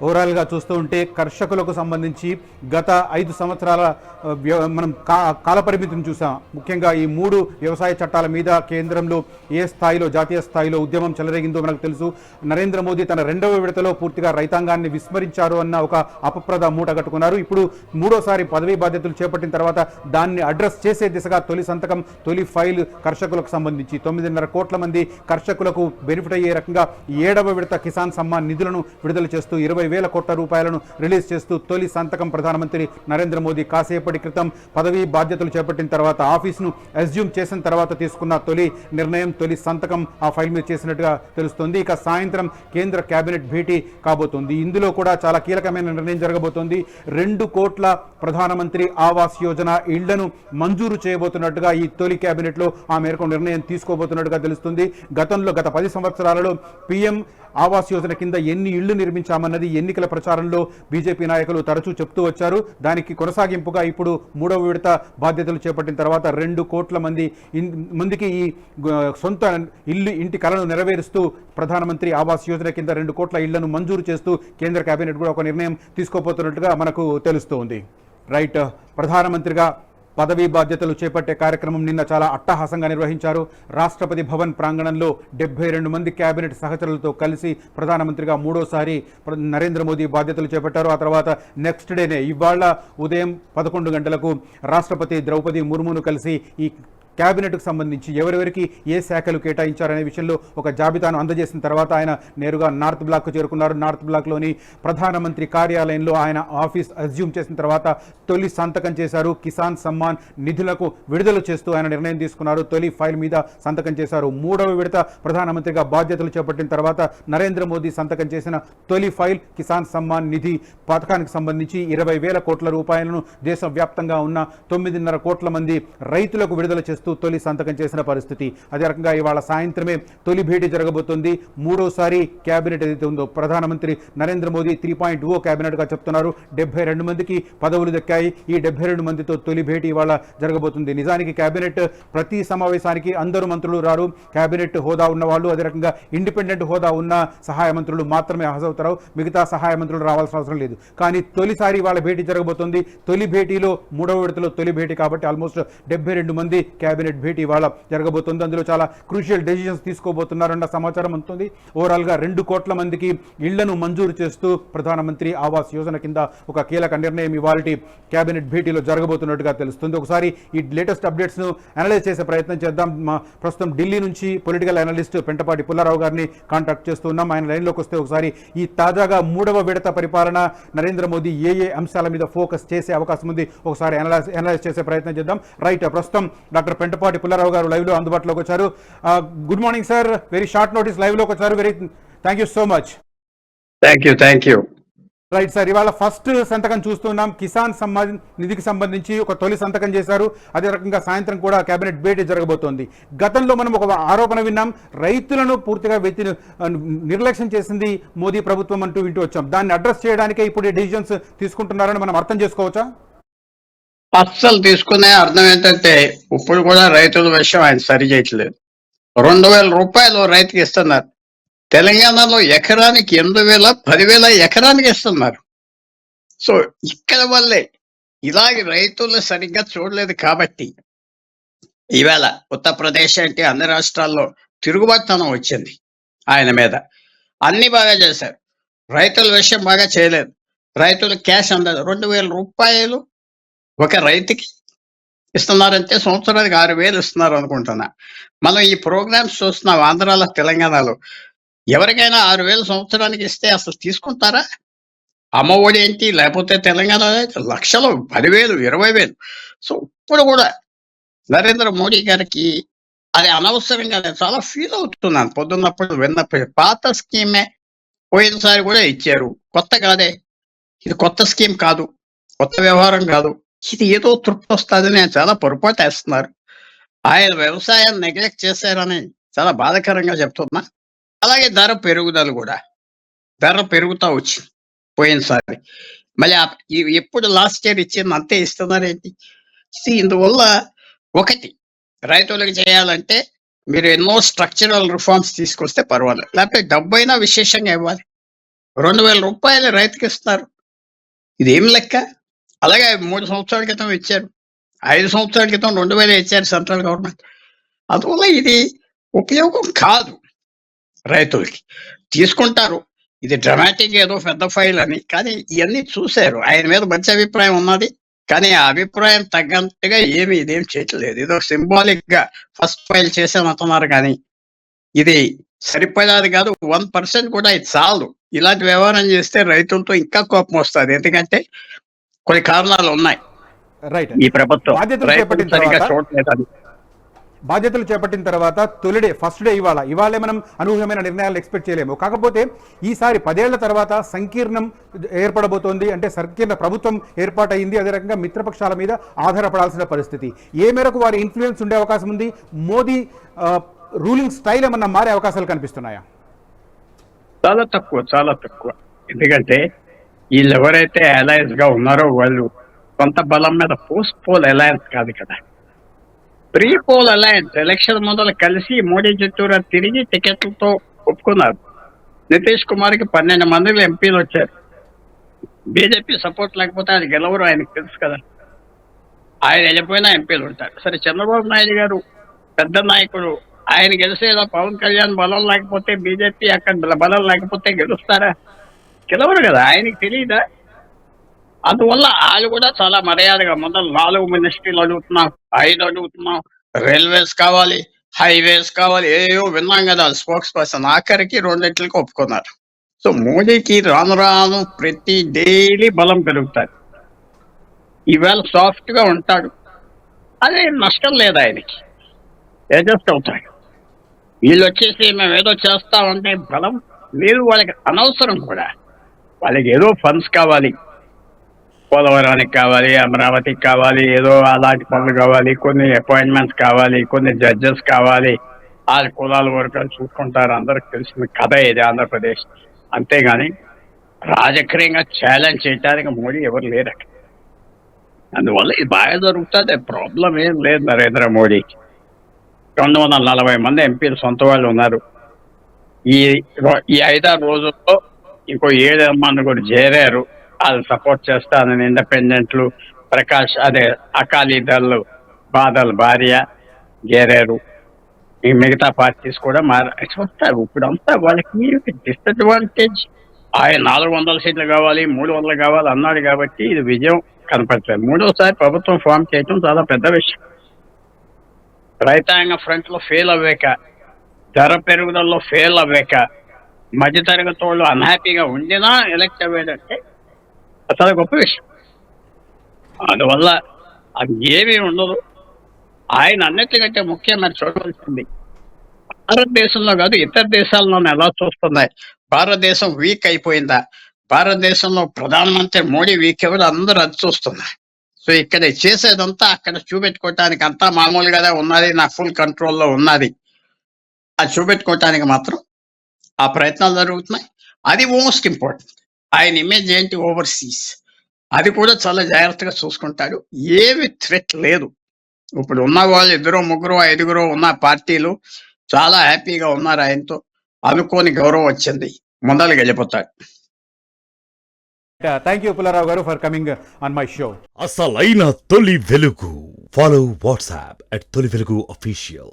ఓవరాల్గా చూస్తూ ఉంటే కర్షకులకు సంబంధించి గత 5 సంవత్సరాల మనం కాలపరిమితిని చూసాం. ముఖ్యంగా ఈ 3 వ్యవసాయ చట్టాల మీద కేంద్రంలో ఏ స్థాయిలో, జాతీయ స్థాయిలో ఉద్యమం చెలరేగిందో మనకు తెలుసు. నరేంద్ర మోదీ తన 2వ విడతలో పూర్తిగా రైతాంగాన్ని విస్మరించారు అన్న ఒక అపప్రద మూట కట్టుకున్నారు. ఇప్పుడు 3వసారి పదవీ బాధ్యతలు చేపట్టిన తర్వాత దాన్ని అడ్రస్ చేసే దిశగా తొలి సంతకం, తొలి ఫైల్ కర్షకులకు సంబంధించి 9.5 కోట్ల మంది కర్షకులకు బెనిఫిట్ అయ్యే రకంగా 7వ విడత కిసాన్ సమ్మాన్ నిధులను విడుదల చేస్తూ 20,000 కోట్ల రూపాయలను రిలీజ్ చేస్తూ తొలి సంతకం ప్రధానమంత్రి నరేంద్ర మోదీ కాసేపటి క్రితం పదవీ బాధ్యతలు చేపట్టిన తర్వాత ఆఫీసును అజ్యూమ్ చేసిన తర్వాత తీసుకున్న తొలి నిర్ణయం, తొలి సంతకం ఆ ఫైల్ మీద చేసినట్టుగా తెలుస్తోంది. ఇక సాయంత్రం కేంద్ర కేబినెట్ భేటీ కాబోతోంది. ఇందులో కూడా చాలా కీలకమైన నిర్ణయం జరగబోతోంది. 2 కోట్ల ప్రధానమంత్రి ఆవాస్ యోజన ఇళ్లను మంజూరు చేయబోతున్నట్టుగా ఈ తొలి కేబినెట్లో ఆ మేరకు నిర్ణయం తీసుకోబోతున్నట్టుగా తెలుస్తుంది. గత 10 సంవత్సరాలలో పీఎం ఆవాస్ యోజన కింద ఎన్ని ఇళ్లు నిర్మించామన్నది ఎన్నికల ప్రచారంలో బీజేపీ నాయకులు తరచూ చెప్తూ వచ్చారు. దానికి కొనసాగింపుగా ఇప్పుడు 3వ విడత బాధ్యతలు చేపట్టిన తర్వాత 2 కోట్ల మందికి ఈ సొంత ఇంటి కలను నెరవేరుస్తూ ప్రధానమంత్రి ఆవాస్ యోజన కింద 2 కోట్ల ఇళ్లను మంజూరు చేస్తూ కేంద్ర కేబినెట్ కూడా ఒక నిర్ణయం తీసుకోబోతున్నట్టుగా మనకు తెలుస్తోంది. రైట్, ప్రధానమంత్రిగా పదవీ బాధ్యతలు చేపట్టే కార్యక్రమం నిన్న చాలా అట్టహాసంగా నిర్వహించారు. రాష్ట్రపతి భవన్ ప్రాంగణంలో 72 మంది కేబినెట్ సహచరులతో కలిసి ప్రధానమంత్రిగా 3వసారి నరేంద్ర మోదీ బాధ్యతలు చేపట్టారు. ఆ తర్వాత నెక్స్ట్ డేనే ఇవాళ ఉదయం 11 గంటలకు రాష్ట్రపతి ద్రౌపది ముర్మును కలిసి ఈ కేబినెట్కు సంబంధించి ఎవరెవరికి ఏ శాఖలు కేటాయించారనే విషయంలో ఒక జాబితాను అందజేసిన తర్వాత ఆయన నేరుగా నార్త్ బ్లాక్కు చేరుకున్నారు. నార్త్ బ్లాక్లోని ప్రధానమంత్రి కార్యాలయంలో ఆయన ఆఫీస్ అజ్యూమ్ చేసిన తర్వాత తొలి సంతకం చేశారు. కిసాన్ సమ్మాన్ నిధులకు విడుదల చేస్తూ ఆయన నిర్ణయం తీసుకున్నారు. తొలి ఫైల్ మీద సంతకం చేశారు. 3వ విడత ప్రధానమంత్రిగా బాధ్యతలు చేపట్టిన తర్వాత నరేంద్ర మోదీ సంతకం చేసిన తొలి ఫైల్ కిసాన్ సమ్మాన్ నిధి పథకానికి సంబంధించి 20,000 కోట్ల రూపాయలను దేశవ్యాప్తంగా ఉన్న 9.5 కోట్ల మంది రైతులకు విడుదల చేస్తూ తొలి సంతకం చేసిన పరిస్థితి. అదే రకంగా ఇవాళ సాయంత్రమే తొలి భేటీ జరగబోతోంది. 3వసారి కేబినెట్ ఏదైతే ఉందో ప్రధానమంత్రి నరేంద్ర మోదీ 3.0 కేబినెట్గా చెప్తున్నారు. 72 మందికి పదవులు దక్కాయి. ఈ 72 మందితో తొలి భేటీ ఇవాళ జరగబోతుంది. నిజానికి కేబినెట్ ప్రతి సమావేశానికి అందరూ మంత్రులు రారు. కేబినెట్ హోదా ఉన్న వాళ్ళు, అదే రకంగా ఇండిపెండెంట్ హోదా ఉన్న సహాయ మంత్రులు మాత్రమే హాజరవుతారు. మిగతా సహాయ మంత్రులు రావాల్సిన అవసరం లేదు. కానీ తొలిసారి ఇవాళ భేటీ జరగబోతోంది. తొలి భేటీలో 3వ విడతలో తొలి భేటీ కాబట్టి ఆల్మోస్ట్ 72 మంది కేబినెట్ భేటీ ఇవాళ జరగబోతుంది. అందులో చాలా క్రూషియల్ డెసిషన్స్ తీసుకోబోతున్నారన్న సమాచారం అందుతుంది. ఓవరాల్గా 2 కోట్ల మందికి ఇళ్లను మంజూరు చేస్తూ ప్రధానమంత్రి ఆవాస్ యోజన కింద ఒక కీలక నిర్ణయం ఇవాళ కేబినెట్ భేటీలో జరగబోతున్నట్టుగా తెలుస్తుంది. ఒకసారి ఈ లేటెస్ట్ అప్డేట్స్ను అనలైజ్ చేసే ప్రయత్నం చేద్దాం. ప్రస్తుతం ఢిల్లీ నుంచి పొలిటికల్ అనలిస్ట్ పెంటపాటి పుల్లారావు గారిని కాంటాక్ట్ చేస్తున్నాం. ఆయన లైన్లోకి వస్తే ఒకసారి ఈ తాజాగా 3వ విడత పరిపాలన నరేంద్ర మోదీ ఏ అంశాల మీద ఫోకస్ చేసే అవకాశం ఉంది ఒకసారి అనలైజ్ చేసే ప్రయత్నం చేద్దాం. రైట్, ప్రస్తుతం డాక్టర్ పెంటపాటి పుల్లారావు గారు లైవ్ లో అందుబాటులోకి వచ్చారు. Good morning sir, very short notice live లోకి వచ్చారు. Very thank you so much. Thank you. Right sir, ఇవాళ ఫస్ట్ సంతకం చూస్తున్నాం. కిసాన్ సమ్మాన్ నిధికి సంబంధించి ఒక తొలి సంతకం చేశారు. అదే రకంగా సాయంత్రం కూడా కేబినెట్ భేటీ జరగబోతోంది. గతంలో మనం ఒక ఆరోపణ విన్నాం, రైతులను పూర్తిగా నిర్లక్ష్యం చేసింది మోదీ ప్రభుత్వం అంటూ వింటూ వచ్చాం. దాన్ని అడ్రస్ చేయడానికే ఇప్పుడు డెసిషన్స్ తీసుకుంటున్నారని మనం అర్థం చేసుకోవచ్చా? అస్సలు తీసుకునే అర్థం ఏంటంటే ఇప్పుడు కూడా రైతుల విషయం ఆయన సరి చేయట్లేదు. 2,000 రూపాయలు రైతుకి ఇస్తున్నారు. తెలంగాణలో ఎకరానికి 8,000, 10,000 ఎకరానికి ఇస్తున్నారు. సో ఇక్కడ వల్లే ఇలాగే రైతులు సరిగ్గా చూడలేదు కాబట్టి ఈవేళ ఉత్తరప్రదేశ్ అంటే అన్ని రాష్ట్రాల్లో తిరుగుబాటుతనం వచ్చింది ఆయన మీద. అన్ని బాగా చేశారు, రైతుల విషయం బాగా చేయలేదు. రైతులు క్యాష్ అందదు. 2,000 రూపాయలు ఒక రైతుకి ఇస్తున్నారంటే సంవత్సరానికి 6,000 ఇస్తున్నారు అనుకుంటున్నా. మనం ఈ ప్రోగ్రామ్స్ చూస్తున్నాం ఆంధ్రాలో, తెలంగాణలో. ఎవరికైనా 6,000 సంవత్సరానికి ఇస్తే అసలు తీసుకుంటారా? అమ్మఒడి ఏంటి, లేకపోతే తెలంగాణలో లక్షలు, 10,000, 20,000. సో ఇప్పుడు కూడా నరేంద్ర మోడీ గారికి అది అనవసరంగా చాలా ఫీల్ అవుతున్నాను పొద్దున్నప్పుడు విన్నప్పుడు. పాత స్కీమే పోయినసారి కూడా ఇచ్చారు, కొత్త కాదే. ఇది కొత్త స్కీమ్ కాదు, కొత్త వ్యవహారం కాదు. ఇది ఏదో తృప్తి వస్తుందని ఆయన చాలా పొరపాటు వేస్తున్నారు. ఆయన వ్యవసాయాన్ని నెగ్లెక్ట్ చేశారని చాలా బాధాకరంగా చెప్తున్నా. అలాగే ధర పెరుగుతా వచ్చింది పోయినసారి. మళ్ళీ ఎప్పుడు లాస్ట్ ఇయర్ ఇచ్చింది అంతే ఇస్తున్నారేంటి? ఇందువల్ల ఒకటి, రైతులకు చేయాలంటే మీరు ఎన్నో స్ట్రక్చరల్ రిఫార్మ్స్ తీసుకొస్తే పర్వాలేదు, లేకపోతే డబ్బైనా విశేషంగా ఇవ్వాలి. రూ. 2,000 రైతుకి ఇస్తున్నారు. ఇదేం లెక్క? అలాగే 3 సంవత్సరాల క్రితం ఇచ్చారు. 5 సంవత్సరాల క్రితం 2,000 ఇచ్చారు సెంట్రల్ గవర్నమెంట్. అందువల్ల ఇది ఉపయోగం కాదు రైతులకి. తీసుకుంటారు. ఇది డ్రమాటిక్ ఏదో పెద్ద ఫైల్ అని. కానీ ఇయన్నీ చూసారు. ఆయన మీద మంచి అభిప్రాయం ఉన్నది. కానీ ఆ అభిప్రాయం తగ్గట్టుగా ఇదేం చేయట్లేదు. ఏదో సింబాలిక్‌గా ఫస్ట్ ఫైల్ చేశామంటున్నారు కానీ, ఇది సరిపడాది కాదు. 1% కూడా ఇది చాలదు. ఇలాంటి వ్యవహారం చేస్తే రైతులతో ఇంకా కోపం వస్తది. ఎందుకంటే కొన్ని కారణాలు ఉన్నాయి. రైట్. ఈ ప్రభుత్వం బాధ్యతలు రైతులు చేపట్టిన సరిగ్గా తర్వాత చూడలేదని. బాధ్యతలు చేపట్టిన తర్వాత ఫస్ట్ డే ఇవాళే మనం అనూహ్యమైన నిర్ణయాలు ఎక్స్పెక్ట్ చేయలేము. కాకపోతే ఈసారి 10 ఏళ్ల తర్వాత సంకీర్ణం ఏర్పడబోతోంది. అంటే సంకీర్ణ ప్రభుత్వం ఏర్పాటైంది. అదే రకంగా మిత్రపక్షాల మీద ఆధారపడాల్సిన పరిస్థితి. ఏ మేరకు వారి ఇన్ఫ్లుయెన్స్ ఉండే అవకాశం ఉంది? మోదీ రూలింగ్ స్టైల్ ఏమన్నా మారే అవకాశాలు కనిపిస్తున్నాయా? చాలా తక్కువ. ఎందుకంటే వీళ్ళు ఎవరైతే అలయన్స్ గా ఉన్నారో వాళ్ళు కొంత బలం మీద పోస్ట్ పోల్ అలయన్స్ కాదు కదా, ప్రీ పోల్ అలయన్స్. ఎలక్షన్ మొదలు కలిసి మోడీ చుట్టూరా తిరిగి టికెట్లతో ఒప్పుకున్నారు. నితీష్ కుమార్కి 12 మంది ఎంపీలు వచ్చారు. బీజేపీ సపోర్ట్ లేకపోతే ఆయన గెలవరు, ఆయనకు తెలుసు కదా. ఆయన వెళ్ళిపోయినా ఎంపీలు ఉంటారు. సరే, చంద్రబాబు నాయుడు గారు పెద్ద నాయకుడు, ఆయన గెలిచేదా? పవన్ కళ్యాణ్ బలం లేకపోతే, బీజేపీ అక్కడ బలం లేకపోతే గెలుస్తారా? గెలవరు కదా. ఆయనకి తెలియదా? అందువల్ల వాళ్ళు కూడా చాలా మర్యాదగా మొదలు 4 మినిస్ట్రీలు అడుగుతున్నాం, 5 అడుగుతున్నాం, రైల్వేస్ కావాలి, హైవేస్ కావాలి, ఏవో విన్నాం కదా. స్పోక్స్ పర్సన్ ఆఖరికి 2 ఒప్పుకున్నారు. సో మోడీకి రాను రాను ప్రతి డైలీ బలం పెరుగుతాడు. ఈవేళ సాఫ్ట్ గా ఉంటాడు, అదే నష్టం లేదు ఆయనకి, అడ్జస్ట్ అవుతాడు. వీళ్ళు వచ్చేసి మేము ఏదో చేస్తామంటే బలం లేదు వాళ్ళకి, అనవసరం కూడా. వాళ్ళకి ఏదో ఫండ్స్ కావాలి, పోలవరానికి కావాలి, అమరావతికి కావాలి, ఏదో అలాంటి పనులు కావాలి, కొన్ని అపాయింట్మెంట్స్ కావాలి, కొన్ని జడ్జెస్ కావాలి. ఆ కులాల వర్గాలు చూసుకుంటారు. అందరికి తెలిసిన కథ ఇది ఆంధ్రప్రదేశ్. అంతేగాని రాజకీయంగా ఛాలెంజ్ చేయడానికి మోడీ ఎవరు లేరు అక్కడ. అందువల్ల ఇది బాగా జరుగుతుంది, ప్రాబ్లం ఏం లేదు నరేంద్ర మోడీకి. 240 మంది ఎంపీలు సొంత వాళ్ళు ఉన్నారు. ఈ 5-6 రోజుల్లో ఇంకో 7 మంది కూడా చేరారు. వాళ్ళు సపోర్ట్ చేస్తానని ఇండిపెండెంట్లు, ప్రకాష్ అదే అకాలీదళ్ళు, బాదల్ భార్య చేరారు. ఈ మిగతా పార్టీస్ కూడా వస్తారు. ఇప్పుడు అంతా వాళ్ళకి డిసడ్వాంటేజ్. ఆయన 400 సీట్లు కావాలి, 300 కావాలి అన్నాడు కాబట్టి ఇది విజయం కనపడలేదు. 3వసారి ప్రభుత్వం ఫామ్ చేయడం చాలా పెద్ద విషయం. రైతాంగ ఫ్రంట్ లో ఫెయిల్ అవ్వాక, ధర పెరుగుదలలో ఫెయిల్ అవ్వాక, మధ్యతరగతి వాళ్ళు అన్హ్యాపీగా ఉండినా ఎలక్ట్ అవ్వేదంటే చాలా గొప్ప విషయం. అందువల్ల అది ఏమీ ఉండదు. ఆయన అన్నిటికంటే ముఖ్యం మరి చూడవలసింది, భారతదేశంలో కాదు ఇతర దేశాల్లో ఎలా చూస్తున్నాయి. భారతదేశం వీక్ అయిపోయిందా? భారతదేశంలో ప్రధానమంత్రి మోడీ వీక్ ఎవరు అందరూ అది చూస్తున్నారు. సో ఇక్కడ చేసేదంతా అక్కడ చూపెట్టుకోవటానికి అంతా మామూలుగానే ఉన్నది, నా ఫుల్ కంట్రోల్లో ఉన్నది అది చూపెట్టుకోవటానికి మాత్రం ఆ ప్రయత్నాలు జరుగుతున్నాయి. అది మోస్ట్ ఇంపార్టెంట్. ఆయన ఇమేజ్ ఏంటి ఓవర్సీస్, అది కూడా చాలా జాగ్రత్తగా చూసుకుంటాడు. ఏమి థ్రెట్ లేదు. ఇప్పుడు ఉన్న వాళ్ళు 2, 3, 5 ఉన్న పార్టీలు చాలా హ్యాపీగా ఉన్నారు. ఆయనతో అనుకోని గౌరవం వచ్చింది, ముందలు వెళ్ళిపోతాడు. థ్యాంక్ యూ పుల్లారావు గారు for coming on my show. అసలైన తొలి వెలుగు. ఫాలో వాట్సాప్ @తొలి వెలుగు అఫీషియల్.